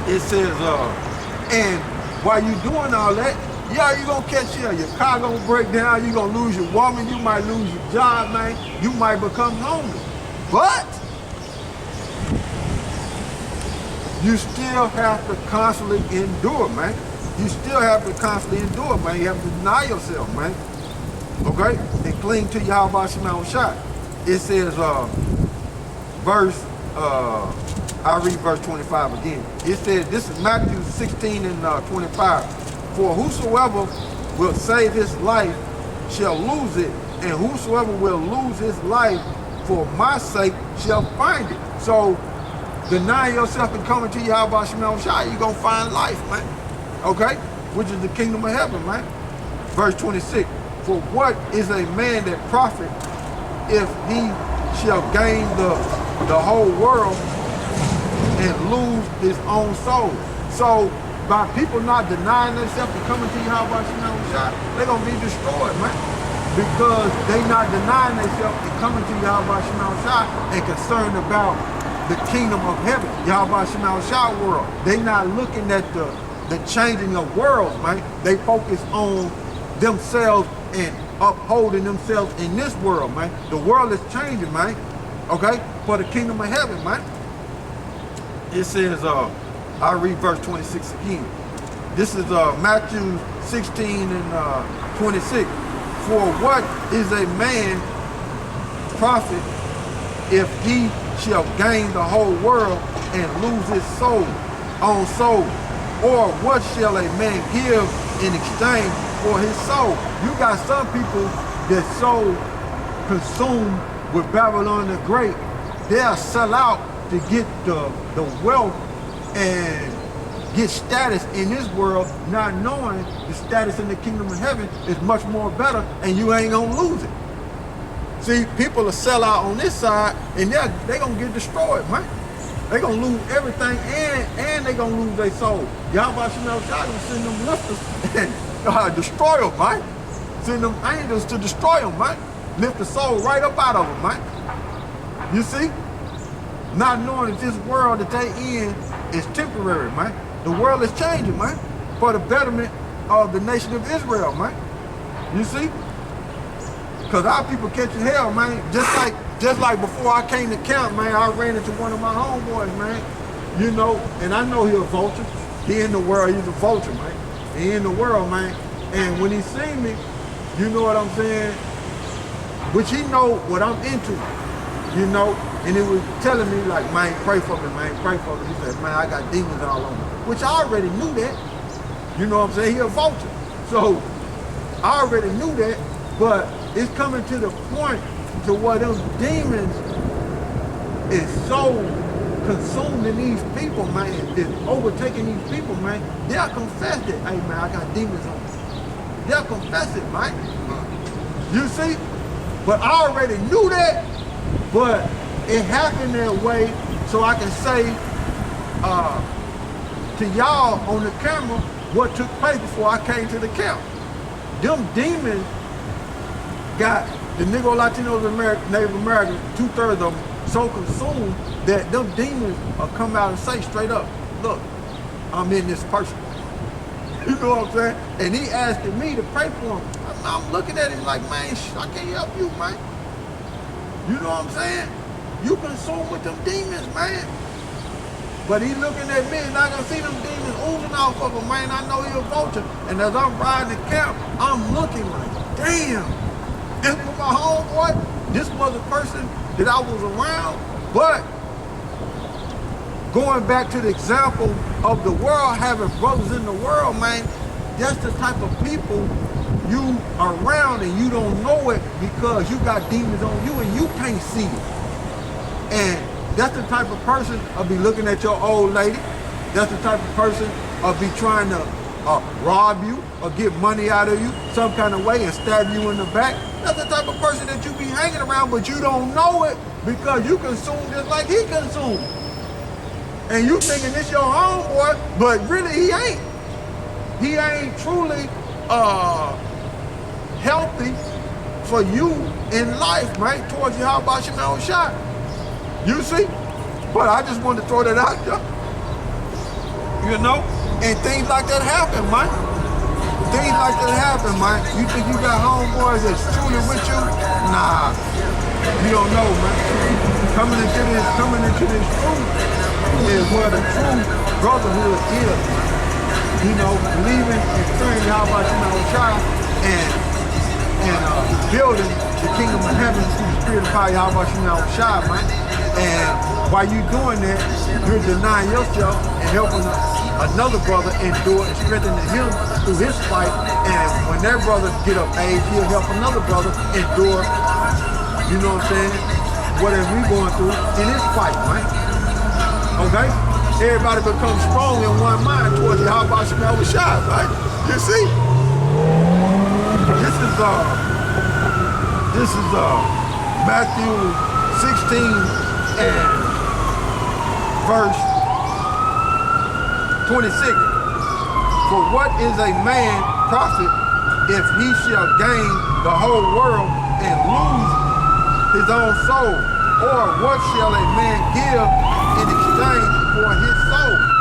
It says, and while you doing all that, yeah, you gonna catch your car gonna break down, you gonna lose your woman, you might lose your job, man, you might become homeless. But you still have to constantly endure, man. You still have to constantly endure, man. You have to deny yourself, man. Okay? And cling to YAHAWASHI. It says, I'll read verse 25 again. It says, this is Matthew 16 and 25. For whosoever will save his life shall lose it, and whosoever will lose his life for my sake shall find it. So, deny yourself and coming to YAHAWASHI, you're going to find life, man. Okay? Which is the kingdom of heaven, man. Verse 26. For what is a man that profit if he shall gain the whole world and lose his own soul? So, by people not denying themselves and coming to YAHAWASHI, they're going to be destroyed, man. Because they not denying themselves and coming to YAHAWASHI and concerned about the kingdom of heaven, YAHAWASHI world. They not looking at the changing of worlds, man. They focus on themselves and upholding themselves in this world, man. The world is changing, man. Okay? For the kingdom of heaven, man. It says, I'll read verse 26 again. This is Matthew 16 and 26. For what is a man profit if he shall gain the whole world and lose his own soul? Or what shall a man give in exchange for his soul? You got some people that so consumed with Babylon the Great, they'll sell out to get the wealth and get status in this world, not knowing the status in the kingdom of heaven is much more better, and you ain't gonna lose it. See, people will sell out on this side, and they're gonna get destroyed, man. They're gonna lose everything, and they're gonna lose their soul. YAHAWASHI gonna send them lifters and destroy them, man. Send them angels to destroy them, man. Lift the soul right up out of them, man. You see? Not knowing that this world that they in is temporary, man. The world is changing, man, for the betterment of the nation of Israel, man. You see? Because our people catching hell, man. Just like before I came to camp, man, I ran into one of my homeboys, man. You know, and I know he a vulture. He in the world, he's a vulture, man. He in the world, man. And when he seen me, you know what I'm saying? Which he know what I'm into, you know? And he was telling me like, man, pray for me, man, pray for me. He said, man, I got demons all on me. Which I already knew that. You know what I'm saying? He a vulture. So I already knew that, but it's coming to the point to where them demons is so consumed in these people, man, is overtaking these people, man. They'll confess it. Hey, man, I got demons on me. They'll confess it, man. You see? But I already knew that, but it happened that way so I can say to y'all on the camera what took place before I came to the camp. Them demons got the Negro, Latinos, and Native Americans, 2/3 of them, so consumed that them demons will come out and say straight up, look, I'm in this person. You know what I'm saying? And he asking me to pray for him. I'm looking at him like, man, I can't help you, man. You know what I'm saying? You consumed with them demons, man. But he looking at me and I can see them demons oozing off of him, man. I know he a vulture. And as I'm riding the camp, I'm looking like, damn, this was my homeboy. This was a person that I was around. But going back to the example of the world, having brothers in the world, man, that's the type of people you are around and you don't know it because you got demons on you and you can't see it. And that's the type of person I'll be looking at your old lady. That's the type of person I'll be trying to rob you or get money out of you some kind of way and stab you in the back. That's the type of person that you be hanging around, but you don't know it because you consume just like he consumed. And you thinking this your homeboy, but really he ain't. He ain't truly healthy for you in life, man, towards YAHAWASHI. You see? But I just wanted to throw that out there. You know? And things like that happen, man. Things like that happen, man. You think you got homeboys that's truly with you? Nah. You don't know, man. Coming into this truth is where the true brotherhood is, man. You know, believing and fearing YAHAWASHI and building the kingdom of heaven through the spirit of power, YAHAWASHI, man. And while you doing that, you're denying yourself and helping another brother endure and strengthening him through his fight. And when that brother get of age, he'll help another brother endure, you know what I'm saying, whatever we going through in his fight, man. Okay? Everybody becomes strong in one mind towards YAHAWASHI, right? You see? This is Matthew 16 and verse 26. For what is a man profit if he shall gain the whole world and lose his own soul? Or what shall a man give in exchange for his soul?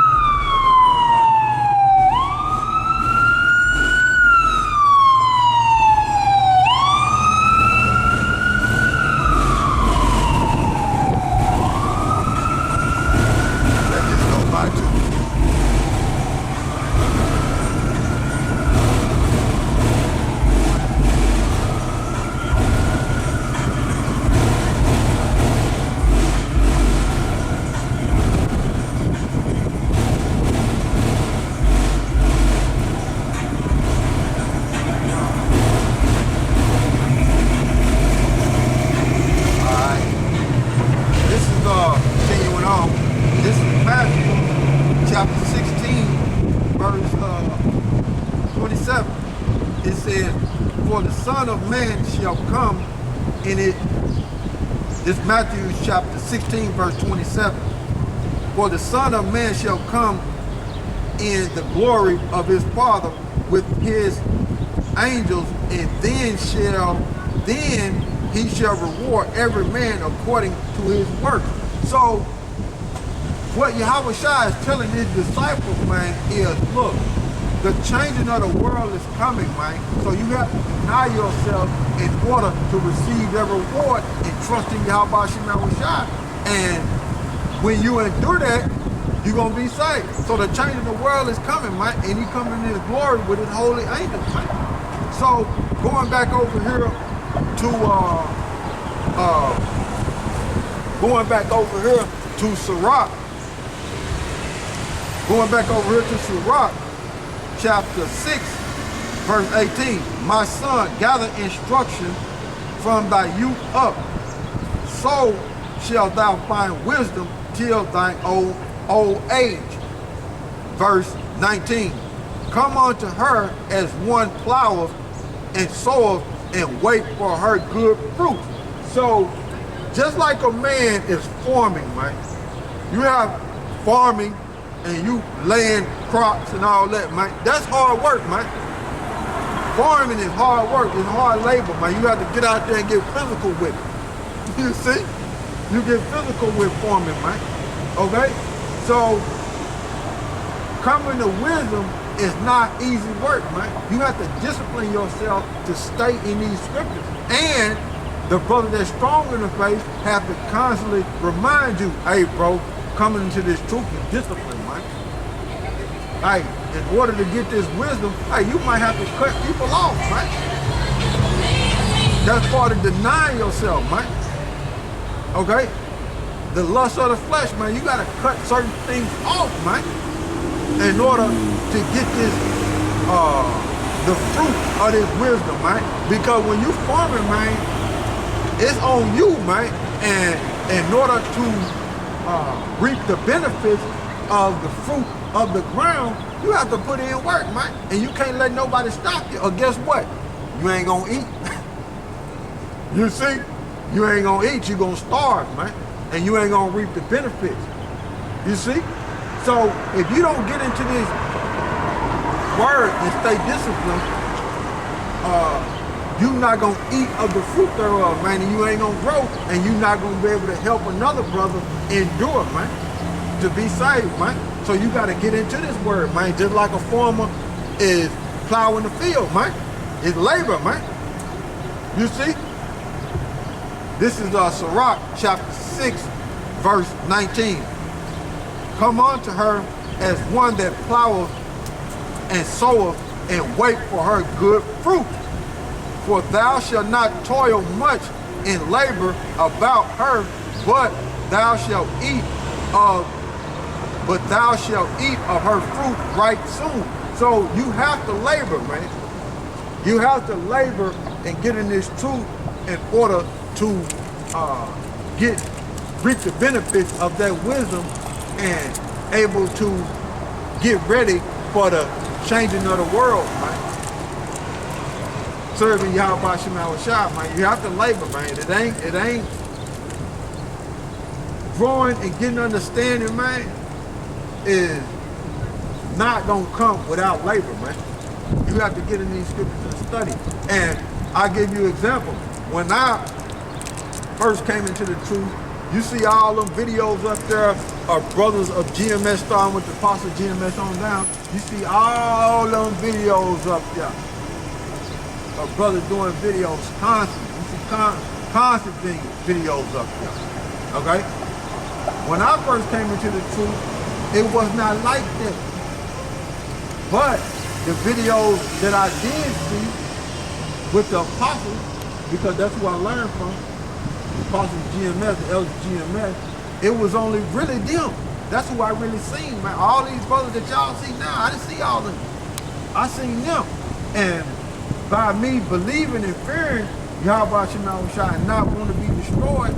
Chapter 16, verse 27. It says, for the Son of Man shall come in it. This Matthew chapter 16, verse 27. For the Son of Man shall come in the glory of his Father with his angels, and then he shall reward every man according to his work. So what YAHAWASHI is telling his disciples, man, is look, the changing of the world is coming, man. So you have to deny yourself in order to receive their reward and trust in YAHAWASHI. And when you endure that, you're going to be saved. So the change of the world is coming, man, and he coming in his glory with his holy angels, man. So going back over here to Sirach, chapter 6, verse 18. My son, gather instruction from thy youth up, so shalt thou find wisdom till thine old age. Verse 19. Come unto her as one ploweth and soweth, and wait for her good fruit. So just like a man is farming, man, you have farming and you laying crops and all that, man. That's hard work, man. Farming is hard work, it's hard labor, man. You have to get out there and get physical with it. You see? You get physical with farming, man. Okay? So coming to wisdom is not easy work, man. You have to discipline yourself to stay in these scriptures. And the brother that's strong in the faith have to constantly remind you, hey, bro, coming into this truth is discipline, man. Hey, in order to get this wisdom, hey, you might have to cut people off, man. That's part of denying yourself, man. Okay? The lust of the flesh, man, you got to cut certain things off, man, in order to get this, the fruit of this wisdom, man. Because when you farming, man, it's on you, man. And in order to reap the benefits of the fruit of the ground, you have to put in work, man. And you can't let nobody stop you. Or guess what? You ain't gonna eat. You see? You ain't gonna eat, you gonna starve, man. And you ain't gonna reap the benefits. You see? So if you don't get into this word and stay disciplined, you're not gonna eat of the fruit thereof, man, and you ain't gonna grow, and you're not gonna be able to help another brother endure, man, to be saved, man. So you got to get into this word, man. Just like a farmer is plowing the field, man. It's labor, man. You see? This is Sirach chapter 6, verse 19. Come unto her as one that ploweth and soweth and wait for her good fruit. For thou shalt not toil much in labor about her, but thou shalt eat of her fruit right soon. So you have to labor, man. You have to labor and get in this truth in order to reap the benefits of that wisdom and able to get ready for the changing of the world, man. Serving YAHAWASHI, man. You have to labor, man. It ain't growing and getting understanding, man, is not gonna come without labor, man. You have to get in these scriptures and study. And I'll give you an example. When I first came into the truth, you see all them videos up there of brothers of GMS, starting with the apostle GMS on down. You see all them videos up there of brothers doing videos constantly. You see constant videos up there, okay? When I first came into the truth, it was not like this. But the videos that I did see with the apostles, because that's who I learned from, the apostles GMS, the elders GMS, it was only really them. That's who I really seen, man. All these brothers that y'all see now, I didn't see all of them. I seen them. And by me believing and fearing YAHAWASHI and not want to be destroyed,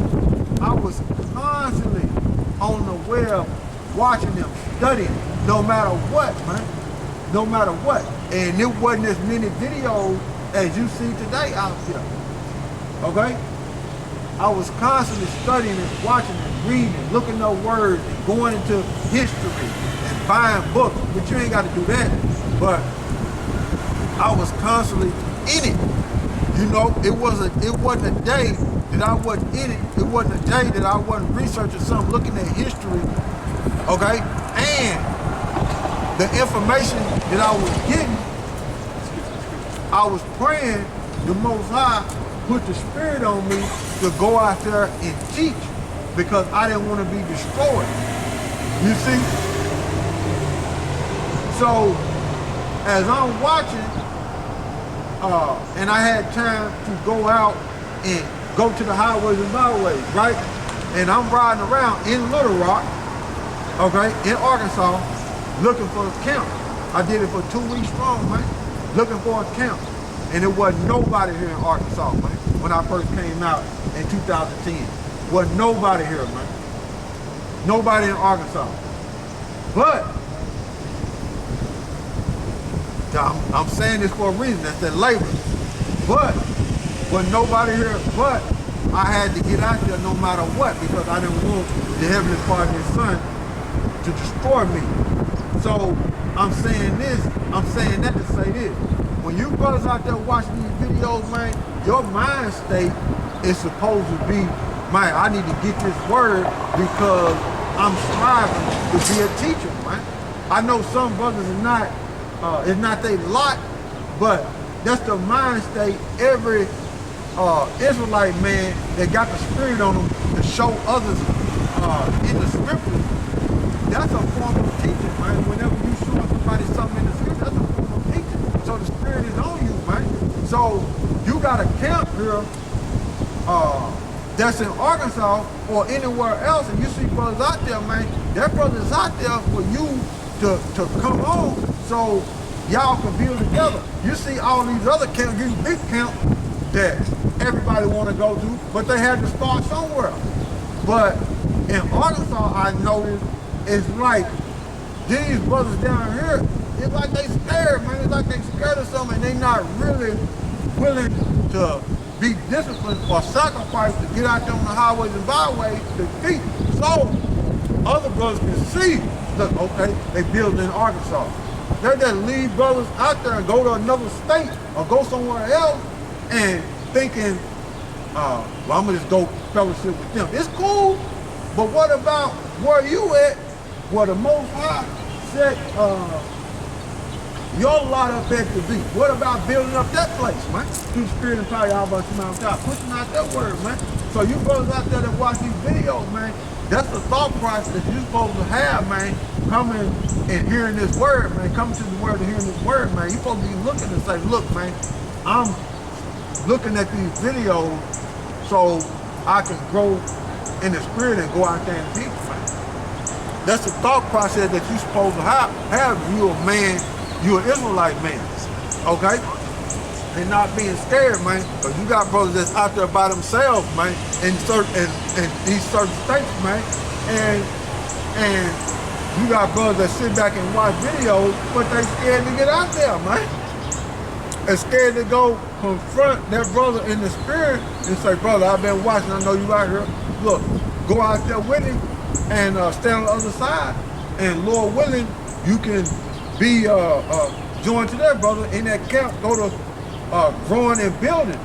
I was constantly on the web watching them, studying, no matter what, man. No matter what. And it wasn't as many videos as you see today out there. Okay? I was constantly studying and watching and reading, looking up words and going into history and buying books. But you ain't got to do that. But I was constantly in it. You know, it wasn't a day that I wasn't in it. It wasn't a day that I wasn't researching something, looking at history. Okay? And the information that I was getting, I was praying the Most High put the Spirit on me to go out there and teach, because I didn't want to be destroyed. You see? So, as I'm watching, and I had time to go out and go to the highways and byways, right? And I'm riding around in Little Rock, okay, in Arkansas, looking for a camp. I did it for 2 weeks strong, man, looking for a camp. And there wasn't nobody here in Arkansas, man, when I first came out in 2010. Wasn't nobody here, man. Nobody in Arkansas. But, I'm saying this for a reason, that's that labor. But, wasn't nobody here, but I had to get out there no matter what, because I didn't want the Heavenly Father and His Son to destroy me. So, I'm saying that to say this. When you brothers out there watching these videos, man, your mind state is supposed to be, man, I need to get this word because I'm striving to be a teacher, man. I know some brothers are not, it's not their lot, but that's the mind state every Israelite man that got the Spirit on them to show others in the scriptures. That's a form of teaching, man. Whenever you show somebody something in the scripture, that's a form of teaching. So the Spirit is on you, man. So you got a camp here that's in Arkansas or anywhere else, and you see brothers out there, man. That brother's out there for you to come on so y'all can build together. You see all these other camps, these big camps that everybody want to go to, but they had to start somewhere. But in Arkansas, I noticed it's like these brothers down here, it's like they scared, man. It's like they scared of something and they not really willing to be disciplined or sacrifice to get out there on the highways and byways to teach. So other brothers can see, look, okay, they building in Arkansas. They just leave brothers out there and go to another state or go somewhere else and thinking, well, I'm gonna just go fellowship with them. It's cool, but what about where you at, where the Most High set your lot up at the beach? What about building up that place, man? Through the spirit and power, YAHAWASHI, pushing out that word, man. So you brothers out there that watch these videos, man, that's the thought process you're supposed to have, man, coming and hearing this word, man, coming to the word and hearing this word, man. You're supposed to be looking and say, look, man, I'm looking at these videos so I can grow in the spirit and go out there and teach, man. That's the thought process that you're supposed to have you a man, you're an Israelite man, okay? And not being scared, man, because you got brothers that's out there by themselves, man, in these certain states, man, and you got brothers that sit back and watch videos, but they scared to get out there, man. They're scared to go confront their brother in the spirit and say, brother, I've been watching, I know you out here. Look, go out there with him and stand on the other side, and Lord willing, you can be joined to that brother in that camp, go to growing and building.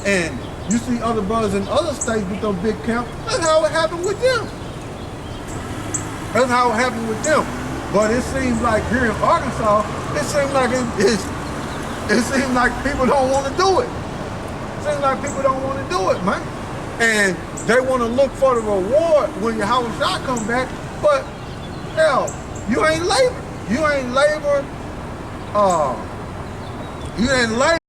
And you see other brothers in other states with those big camps. That's how it happened with them. That's how it happened with them. But it seems like here in Arkansas, it seems like it seems like people don't want to do it. It seems like people don't want to do it, man. And they want to look for the reward when YAHAWASHI come back, but hell, you ain't labor. You ain't labor. You ain't labor.